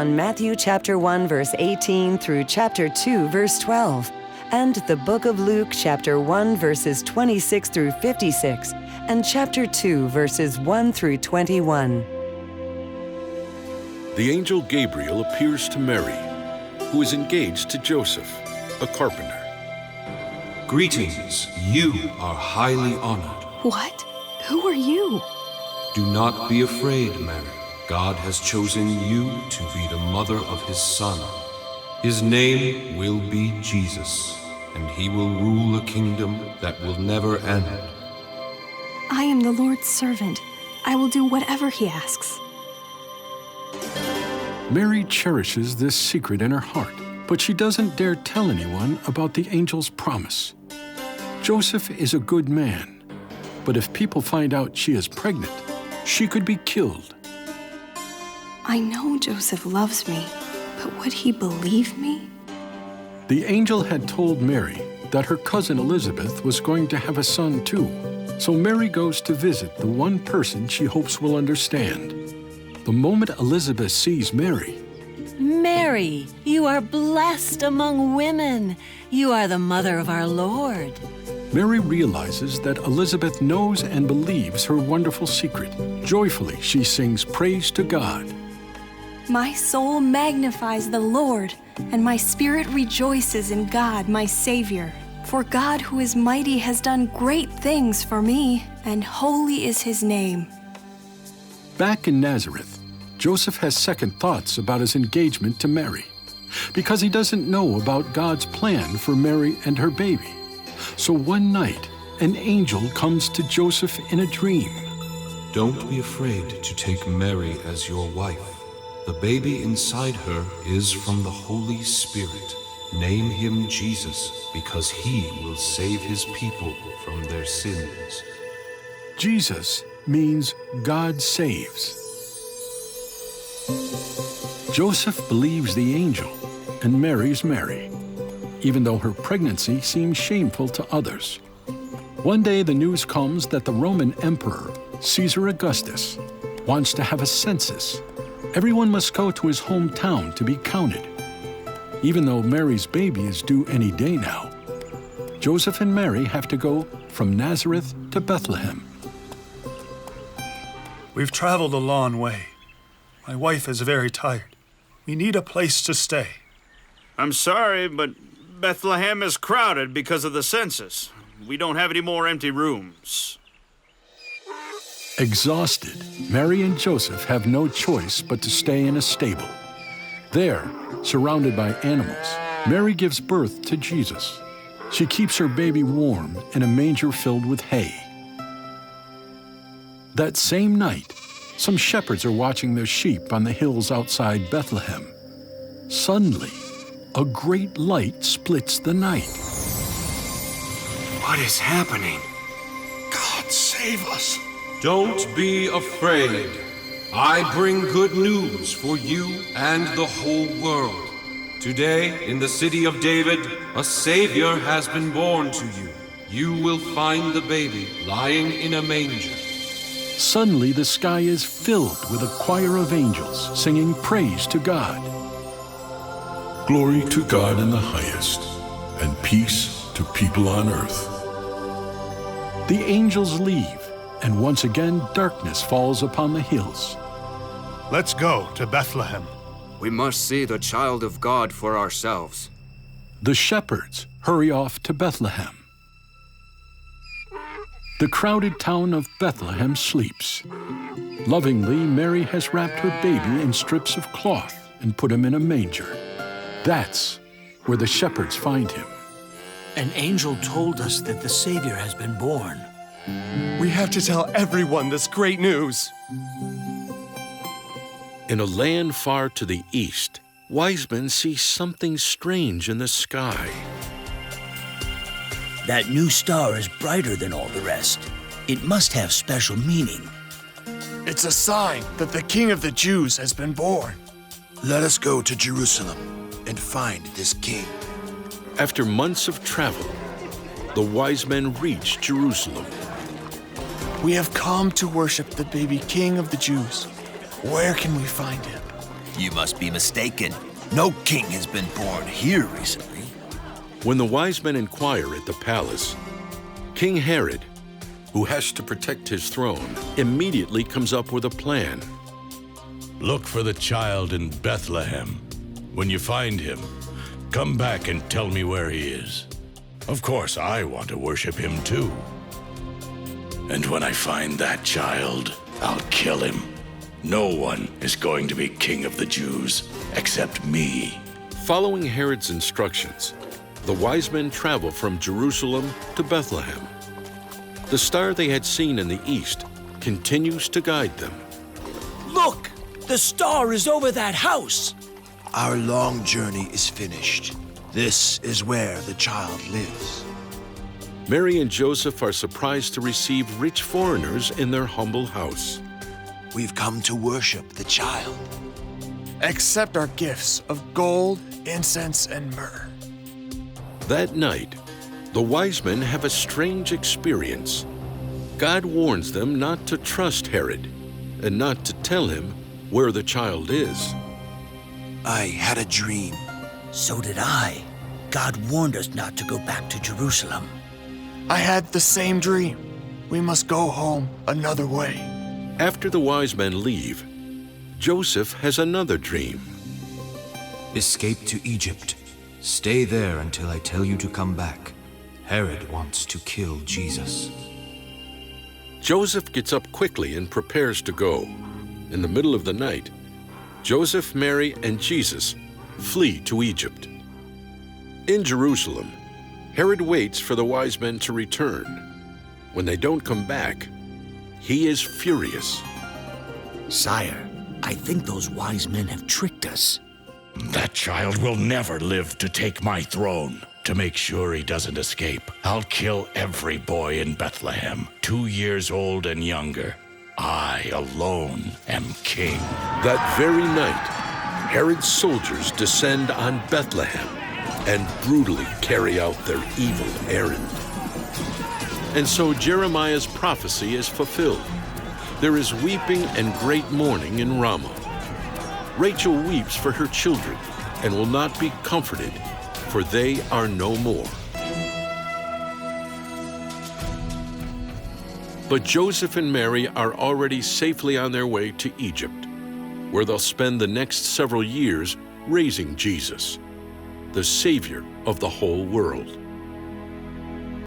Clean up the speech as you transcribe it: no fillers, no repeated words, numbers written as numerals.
on Matthew chapter 1 verse 18 through chapter 2 verse 12, and the book of Luke chapter 1 verses 26 through 56, and chapter 2 verses 1 through 21. The angel Gabriel appears to Mary, who is engaged to Joseph, a carpenter. Greetings, you are highly honored. What? Who are you? Do not be afraid, Mary. God has chosen you to be the mother of his son. His name will be Jesus, and he will rule a kingdom that will never end. I am the Lord's servant. I will do whatever he asks. Mary cherishes this secret in her heart, but she doesn't dare tell anyone about the angel's promise. Joseph is a good man, but if people find out she is pregnant, she could be killed. I know Joseph loves me, but would he believe me? The angel had told Mary that her cousin Elizabeth was going to have a son too, so Mary goes to visit the one person she hopes will understand. The moment Elizabeth sees Mary, Mary, you are blessed among women. You are the mother of our Lord. Mary realizes that Elizabeth knows and believes her wonderful secret. Joyfully, she sings praise to God. My soul magnifies the Lord, and my spirit rejoices in God, my Savior. For God, who is mighty, has done great things for me, and holy is his name. Back in Nazareth, Joseph has second thoughts about his engagement to Mary, because he doesn't know about God's plan for Mary and her baby. So one night, an angel comes to Joseph in a dream. Don't be afraid to take Mary as your wife. The baby inside her is from the Holy Spirit. Name him Jesus, because he will save his people from their sins. Jesus means God saves. Joseph believes the angel and marries Mary, even though her pregnancy seems shameful to others. One day the news comes that the Roman Emperor, Caesar Augustus, wants to have a census. Everyone must go to his hometown to be counted. Even though Mary's baby is due any day now, Joseph and Mary have to go from Nazareth to Bethlehem. We've traveled a long way. My wife is very tired. We need a place to stay. I'm sorry, but Bethlehem is crowded because of the census. We don't have any more empty rooms. Exhausted, Mary and Joseph have no choice but to stay in a stable. There, surrounded by animals, Mary gives birth to Jesus. She keeps her baby warm in a manger filled with hay. That same night, some shepherds are watching their sheep on the hills outside Bethlehem. Suddenly, a great light splits the night. What is happening? God save us! Don't be afraid. I bring good news for you and the whole world. Today, in the city of David, a Savior has been born to you. You will find the baby lying in a manger. Suddenly, the sky is filled with a choir of angels singing praise to God. Glory to God in the highest, and peace to people on earth. The angels leave, and once again darkness falls upon the hills. Let's go to Bethlehem. We must see the child of God for ourselves. The shepherds hurry off to Bethlehem. The crowded town of Bethlehem sleeps. Lovingly, Mary has wrapped her baby in strips of cloth and put him in a manger. That's where the shepherds find him. An angel told us that the Savior has been born. We have to tell everyone this great news. In a land far to the east, wise men see something strange in the sky. That new star is brighter than all the rest. It must have special meaning. It's a sign that the King of the Jews has been born. Let us go to Jerusalem and find this king. After months of travel, the wise men reach Jerusalem. We have come to worship the baby King of the Jews. Where can we find him? You must be mistaken. No king has been born here recently. When the wise men inquire at the palace, King Herod, who has to protect his throne, immediately comes up with a plan. Look for the child in Bethlehem. When you find him, come back and tell me where he is. Of course, I want to worship him too. And when I find that child, I'll kill him. No one is going to be king of the Jews except me. Following Herod's instructions, the wise men travel from Jerusalem to Bethlehem. The star they had seen in the east continues to guide them. Look! The star is over that house! Our long journey is finished. This is where the child lives. Mary and Joseph are surprised to receive rich foreigners in their humble house. We've come to worship the child. Accept our gifts of gold, incense, and myrrh. That night, the wise men have a strange experience. God warns them not to trust Herod and not to tell him where the child is. I had a dream. So did I. God warned us not to go back to Jerusalem. I had the same dream. We must go home another way. After the wise men leave, Joseph has another dream. Escape to Egypt. Stay there until I tell you to come back. Herod wants to kill Jesus. Joseph gets up quickly and prepares to go. In the middle of the night, Joseph, Mary, and Jesus flee to Egypt. In Jerusalem, Herod waits for the wise men to return. When they don't come back, he is furious. Sire, I think those wise men have tricked us. That child will never live to take my throne. To make sure he doesn't escape, I'll kill every boy in Bethlehem, 2 years old and younger. I alone am king. That very night, Herod's soldiers descend on Bethlehem and brutally carry out their evil errand. And so Jeremiah's prophecy is fulfilled. There is weeping and great mourning in Ramah. Rachel weeps for her children and will not be comforted, for they are no more. But Joseph and Mary are already safely on their way to Egypt, where they'll spend the next several years raising Jesus, the Savior of the whole world.